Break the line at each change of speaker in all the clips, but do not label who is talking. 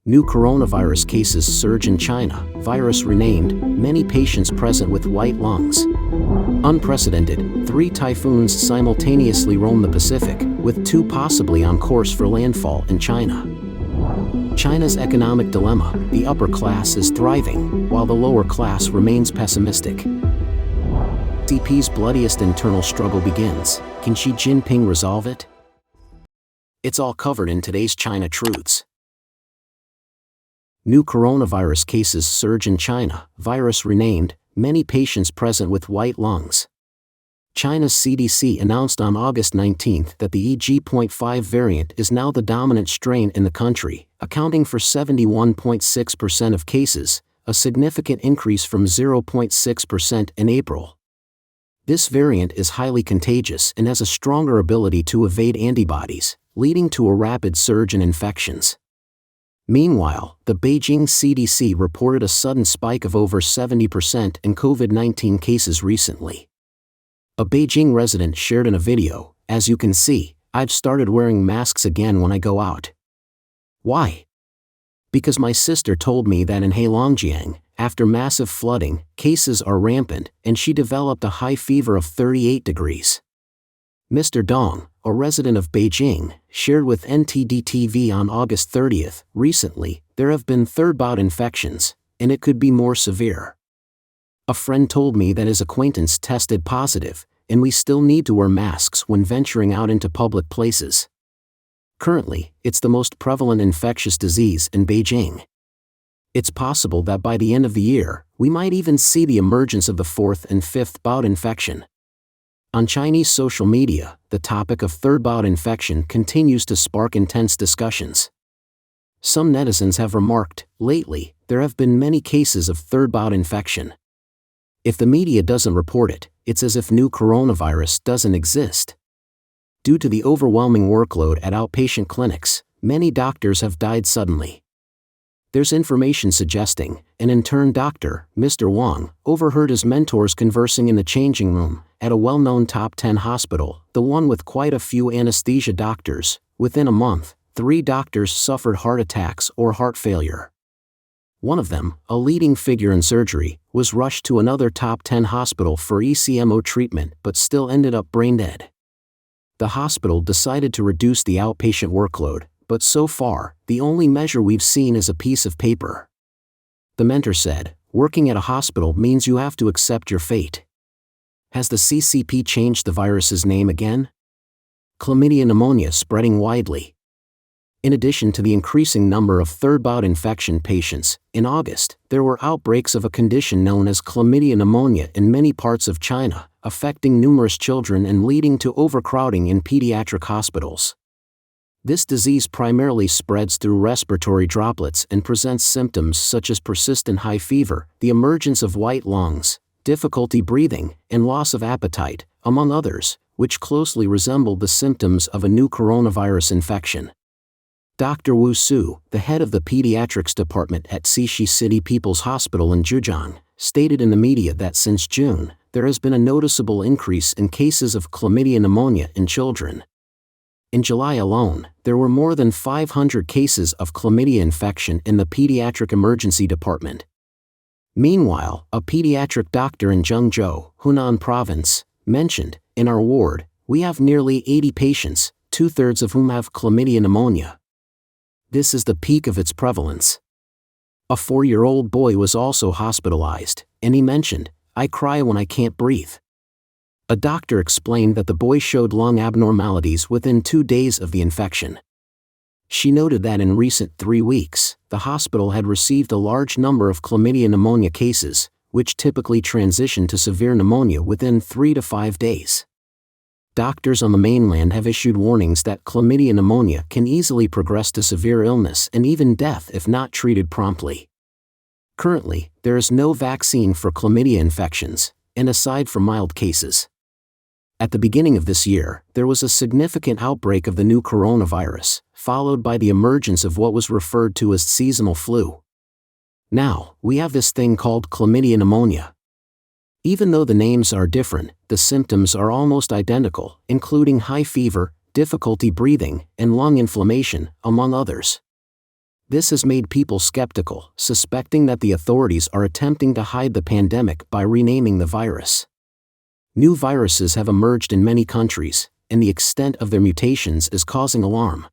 New coronavirus cases surge in China, virus renamed, many patients present with white lungs. Unprecedented, 3 typhoons simultaneously roam the Pacific, with 2 possibly on course for landfall in China. China's economic dilemma: the upper class is thriving, while the lower class remains pessimistic. CP's bloodiest internal struggle begins. Can Xi Jinping resolve it? It's all covered in today's China Truths. New coronavirus cases surge in China, virus renamed, many patients present with white lungs. China's CDC announced on August 19 that the EG.5 variant is now the dominant strain in the country, accounting for 71.6% of cases, a significant increase from 0.6% in April. This variant is highly contagious and has a stronger ability to evade antibodies, leading to a rapid surge in infections. Meanwhile, the Beijing CDC reported a sudden spike of over 70% in COVID-19 cases recently. A Beijing resident shared in a video, "As you can see, I've started wearing masks again when I go out. Why? Because my sister told me that in Heilongjiang, after massive flooding, cases are rampant, and she developed a high fever of 38 degrees. Mr. Dong, a resident of Beijing, shared with NTD-TV on August 30, "Recently, there have been third-bout infections, and it could be more severe. A friend told me that his acquaintance tested positive, and we still need to wear masks when venturing out into public places. Currently, it's the most prevalent infectious disease in Beijing. It's possible that by the end of the year, we might even see the emergence of the 4th and 5th bout infection." On Chinese social media, the topic of third-bout infection continues to spark intense discussions. Some netizens have remarked, "Lately, there have been many cases of third-bout infection. If the media doesn't report it, it's as if new coronavirus doesn't exist." Due to the overwhelming workload at outpatient clinics, many doctors have died suddenly. There's information suggesting an intern doctor, Mr. Wang, overheard his mentors conversing in the changing room at a well-known top 10 hospital, the one with quite a few anesthesia doctors. Within a month, 3 doctors suffered heart attacks or heart failure. One of them, a leading figure in surgery, was rushed to another top 10 hospital for ECMO treatment but still ended up brain dead. The hospital decided to reduce the outpatient workload, but so far, the only measure we've seen is a piece of paper. The mentor said, "Working at a hospital means you have to accept your fate." Has the CCP changed the virus's name again? Chlamydia pneumonia spreading widely. In addition to the increasing number of third-bout infection patients, in August, there were outbreaks of a condition known as chlamydia pneumonia in many parts of China, affecting numerous children and leading to overcrowding in pediatric hospitals. This disease primarily spreads through respiratory droplets and presents symptoms such as persistent high fever, the emergence of white lungs, difficulty breathing, and loss of appetite, among others, which closely resemble the symptoms of a new coronavirus infection. Dr. Wu Su, the head of the pediatrics department at Xixi City People's Hospital in Zhejiang, stated in the media that since June, there has been a noticeable increase in cases of chlamydia pneumonia in children. In July alone, there were more than 500 cases of chlamydia infection in the pediatric emergency department. Meanwhile, a pediatric doctor in Zhengzhou, Hunan Province, mentioned, "In our ward, we have nearly 80 patients, 2/3 of whom have chlamydia pneumonia. This is the peak of its prevalence." A 4-year-old boy was also hospitalized, and he mentioned, "I cry when I can't breathe." A doctor explained that the boy showed lung abnormalities within 2 days of the infection. She noted that in recent 3 weeks, the hospital had received a large number of chlamydia pneumonia cases, which typically transition to severe pneumonia within 3 to 5 days. Doctors on the mainland have issued warnings that chlamydia pneumonia can easily progress to severe illness and even death if not treated promptly. Currently, there is no vaccine for chlamydia infections, and aside from mild cases. At the beginning of this year, there was a significant outbreak of the new coronavirus, followed by the emergence of what was referred to as seasonal flu. Now, we have this thing called chlamydia pneumonia. Even though the names are different, the symptoms are almost identical, including high fever, difficulty breathing, and lung inflammation, among others. This has made people skeptical, suspecting that the authorities are attempting to hide the pandemic by renaming the virus. New viruses have emerged in many countries, and the extent of their mutations is causing alarm.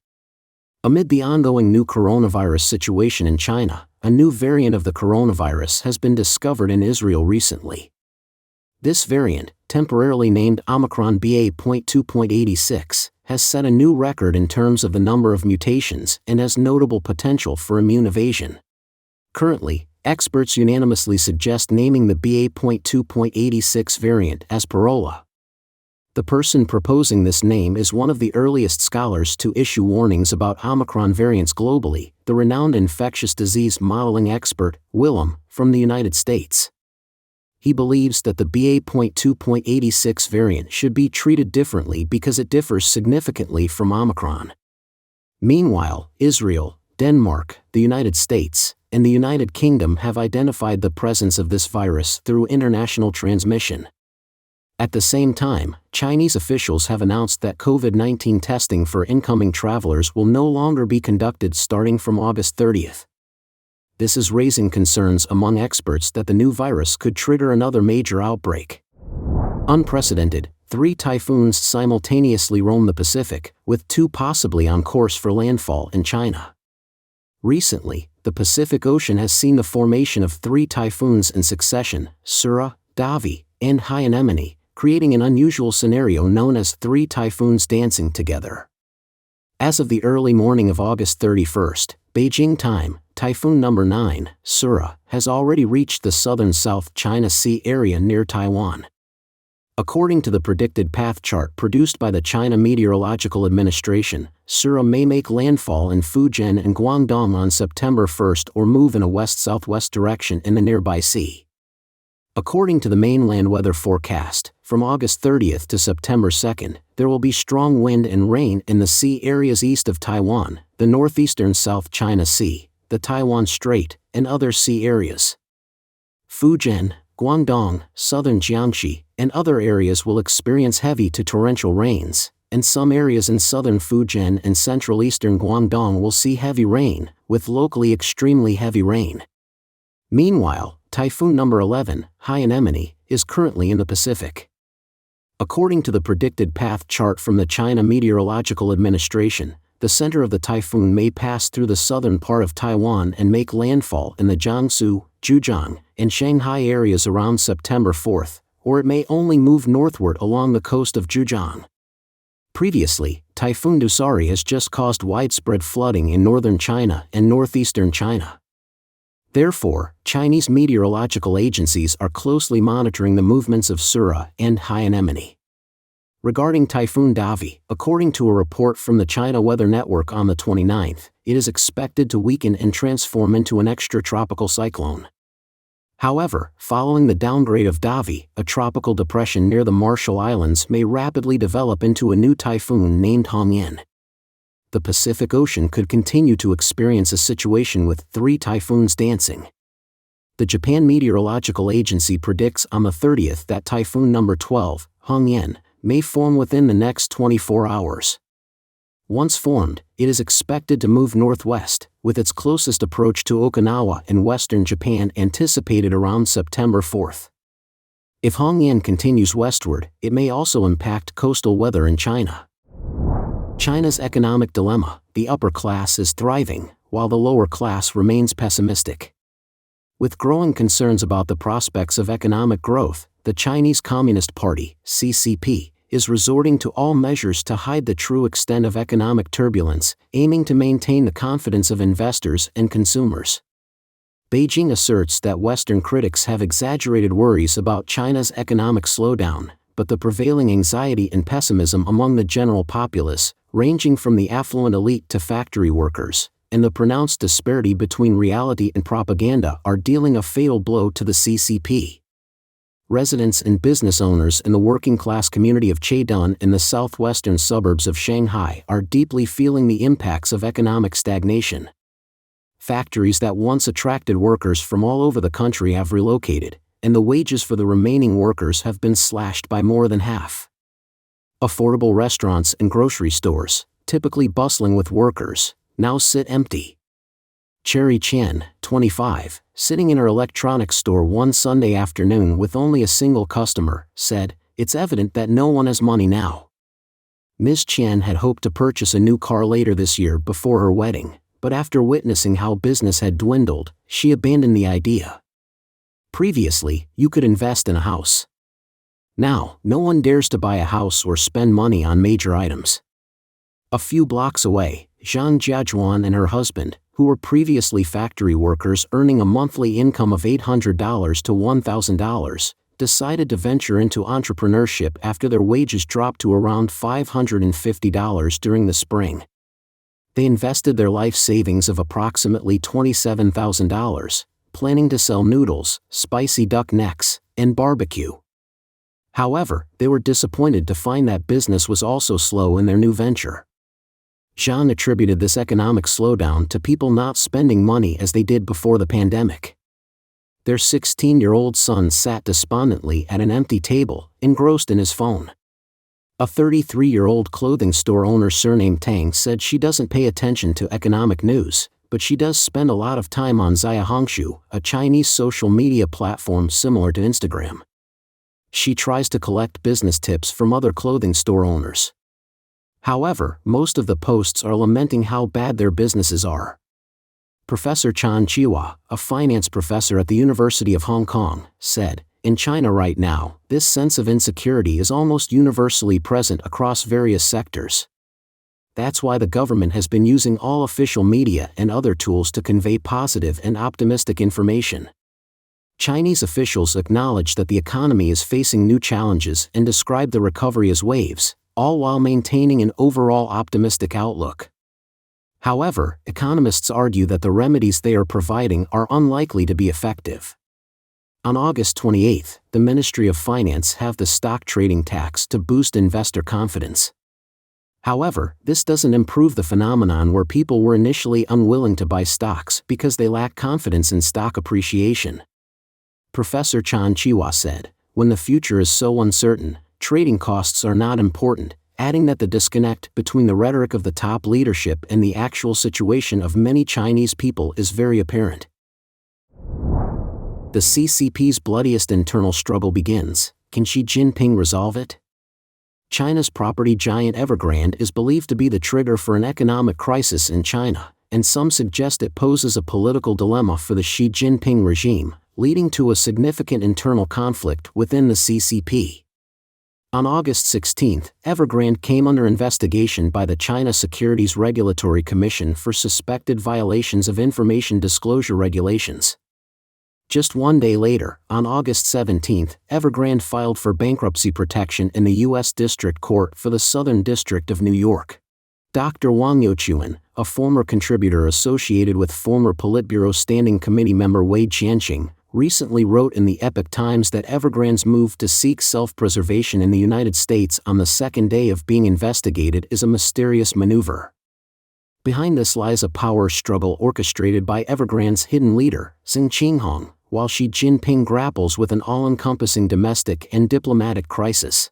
Amid the ongoing new coronavirus situation in China, a new variant of the coronavirus has been discovered in Israel recently. This variant, temporarily named Omicron BA.2.86, has set a new record in terms of the number of mutations and has notable potential for immune evasion. Currently, experts unanimously suggest naming the BA.2.86 variant as Parola. The person proposing this name is one of the earliest scholars to issue warnings about Omicron variants globally, the renowned infectious disease modeling expert, Willem, from the United States. He believes that the BA.2.86 variant should be treated differently because it differs significantly from Omicron. Meanwhile, Israel, Denmark, the United States, and the United Kingdom have identified the presence of this virus through international transmission. At the same time, Chinese officials have announced that COVID-19 testing for incoming travelers will no longer be conducted starting from August 30th. This is raising concerns among experts that the new virus could trigger another major outbreak. Unprecedented, 3 typhoons simultaneously roam the Pacific, with 2 possibly on course for landfall in China. Recently, the Pacific Ocean has seen the formation of 3 typhoons in succession, Sura, Davi, and High Anemone, creating an unusual scenario known as 3 typhoons dancing together. As of the early morning of August 31st, Beijing time, Typhoon number 9, Sura, has already reached the southern South China Sea area near Taiwan. According to the predicted path chart produced by the China Meteorological Administration, Sura may make landfall in Fujian and Guangdong on September 1st or move in a west-southwest direction in the nearby sea. According to the mainland weather forecast, from August 30th to September 2nd, there will be strong wind and rain in the sea areas east of Taiwan, the northeastern South China Sea, the Taiwan Strait, and other sea areas. Fujian, Guangdong, southern Jiangxi, and other areas will experience heavy to torrential rains, and some areas in southern Fujian and central eastern Guangdong will see heavy rain, with locally extremely heavy rain. Meanwhile, Typhoon number 11, High Anemone, is currently in the Pacific. According to the predicted path chart from the China Meteorological Administration, the center of the typhoon may pass through the southern part of Taiwan and make landfall in the Jiangsu, Zhejiang, and Shanghai areas around September 4th, or it may only move northward along the coast of Zhejiang. Previously, Typhoon Dusari has just caused widespread flooding in northern China and northeastern China. Therefore, Chinese meteorological agencies are closely monitoring the movements of Sura and High Anemone. Regarding Typhoon Davi, according to a report from the China Weather Network on the 29th, it is expected to weaken and transform into an extratropical cyclone. However, following the downgrade of Davi, a tropical depression near the Marshall Islands may rapidly develop into a new typhoon named Hongyan. The Pacific Ocean could continue to experience a situation with 3 typhoons dancing. The Japan Meteorological Agency predicts on the 30th that Typhoon number 12, Hongyan, may form within the next 24 hours. Once formed, it is expected to move northwest, with its closest approach to Okinawa in western Japan anticipated around September 4th. If Hongyan continues westward, it may also impact coastal weather in China. China's economic dilemma: the upper class is thriving, while the lower class remains pessimistic. With growing concerns about the prospects of economic growth, the Chinese Communist Party, CCP, is resorting to all measures to hide the true extent of economic turbulence, aiming to maintain the confidence of investors and consumers. Beijing asserts that Western critics have exaggerated worries about China's economic slowdown, but the prevailing anxiety and pessimism among the general populace, ranging from the affluent elite to factory workers, and the pronounced disparity between reality and propaganda are dealing a fatal blow to the CCP. Residents and business owners in the working-class community of Cheidun in the southwestern suburbs of Shanghai are deeply feeling the impacts of economic stagnation. Factories that once attracted workers from all over the country have relocated, and the wages for the remaining workers have been slashed by more than half. Affordable restaurants and grocery stores, typically bustling with workers, now sit empty. Cherry Chen, 25, sitting in her electronics store one Sunday afternoon with only a single customer, said, "It's evident that no one has money now." Ms. Chen had hoped to purchase a new car later this year before her wedding, but after witnessing how business had dwindled, she abandoned the idea. Previously, you could invest in a house. Now, no one dares to buy a house or spend money on major items. A few blocks away, Zhang Jiajuan and her husband, who were previously factory workers earning a monthly income of $800 to $1,000, decided to venture into entrepreneurship after their wages dropped to around $550 during the spring. They invested their life savings of approximately $27,000, planning to sell noodles, spicy duck necks, and barbecue. However, they were disappointed to find that business was also slow in their new venture. Zhang attributed this economic slowdown to people not spending money as they did before the pandemic. Their 16-year-old son sat despondently at an empty table, engrossed in his phone. A 33-year-old clothing store owner surnamed Tang said she doesn't pay attention to economic news, but she does spend a lot of time on Xiaohongshu, a Chinese social media platform similar to Instagram. She tries to collect business tips from other clothing store owners. However, most of the posts are lamenting how bad their businesses are. Professor Chan Chiwa, a finance professor at the University of Hong Kong, said, "In China right now, this sense of insecurity is almost universally present across various sectors. That's why the government has been using all official media and other tools to convey positive and optimistic information." Chinese officials acknowledge that the economy is facing new challenges and describe the recovery as waves, all while maintaining an overall optimistic outlook. However, economists argue that the remedies they are providing are unlikely to be effective. On August 28, the Ministry of Finance halved the stock trading tax to boost investor confidence. However, this doesn't improve the phenomenon where people were initially unwilling to buy stocks because they lack confidence in stock appreciation. Professor Chan Chiwa said, "When the future is so uncertain, trading costs are not important," adding that the disconnect between the rhetoric of the top leadership and the actual situation of many Chinese people is very apparent. The CCP's bloodiest internal struggle begins. Can Xi Jinping resolve it? China's property giant Evergrande is believed to be the trigger for an economic crisis in China, and some suggest it poses a political dilemma for the Xi Jinping regime, leading to a significant internal conflict within the CCP. On August 16, Evergrande came under investigation by the China Securities Regulatory Commission for suspected violations of information disclosure regulations. Just one day later, on August 17, Evergrande filed for bankruptcy protection in the U.S. District Court for the Southern District of New York. Dr. Wang Youchuan, a former contributor associated with former Politburo Standing Committee member Wei Jianqing, recently wrote in the Epoch Times that Evergrande's move to seek self-preservation in the United States on the second day of being investigated is a mysterious maneuver. Behind this lies a power struggle orchestrated by Evergrande's hidden leader, Xing Qinghong, while Xi Jinping grapples with an all-encompassing domestic and diplomatic crisis.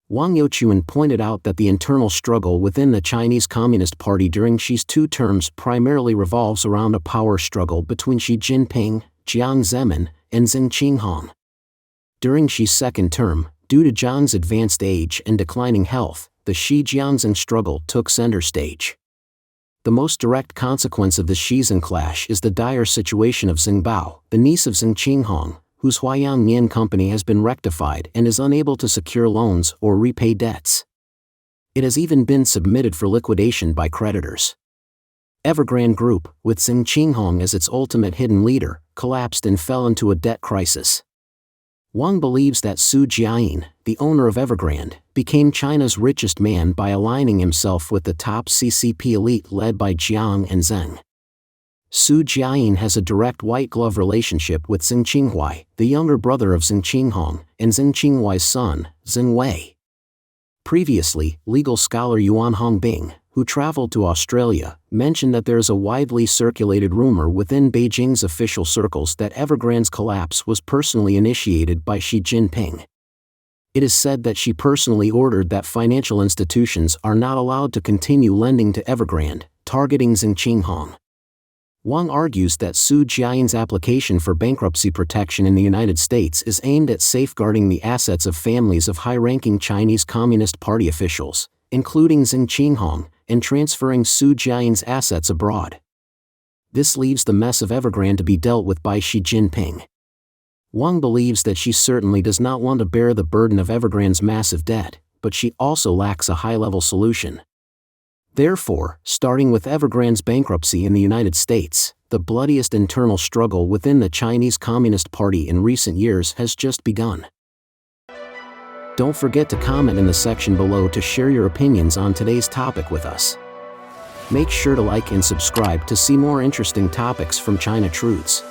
Wang Youchuan pointed out that the internal struggle within the Chinese Communist Party during Xi's two terms primarily revolves around a power struggle between Xi Jinping, Jiang Zemin, and Xing Qinghong. During Xi's second term, due to Jiang's advanced age and declining health, the Xi-Jiang struggle took center stage. The most direct consequence of the Xizang clash is the dire situation of Xing Bao, the niece of Xing Qinghong, whose Huayang Nian company has been rectified and is unable to secure loans or repay debts. It has even been submitted for liquidation by creditors. Evergrande Group, with Xing Qinghong as its ultimate hidden leader, collapsed and fell into a debt crisis. Wang believes that Su Jiayin, the owner of Evergrande, became China's richest man by aligning himself with the top CCP elite led by Jiang and Zheng. Su Jiayin has a direct white-glove relationship with Xing Qinghuai, the younger brother of Xing Qinghong, and Xing Qinghuai's son, Xing Wei. Previously, legal scholar Yuan Hongbing, who traveled to Australia, mentioned that there is a widely circulated rumor within Beijing's official circles that Evergrande's collapse was personally initiated by Xi Jinping. It is said that Xi personally ordered that financial institutions are not allowed to continue lending to Evergrande, targeting Xing Qinghong. Wang argues that Su Jian's application for bankruptcy protection in the United States is aimed at safeguarding the assets of families of high-ranking Chinese Communist Party officials, including Xing Qinghong, and transferring Su Jian's assets abroad. This leaves the mess of Evergrande to be dealt with by Xi Jinping. Wang believes that she certainly does not want to bear the burden of Evergrande's massive debt, but she also lacks a high-level solution. Therefore, starting with Evergrande's bankruptcy in the United States, the bloodiest internal struggle within the Chinese Communist Party in recent years has just begun. Don't forget to comment in the section below to share your opinions on today's topic with us. Make sure to like and subscribe to see more interesting topics from China Truths.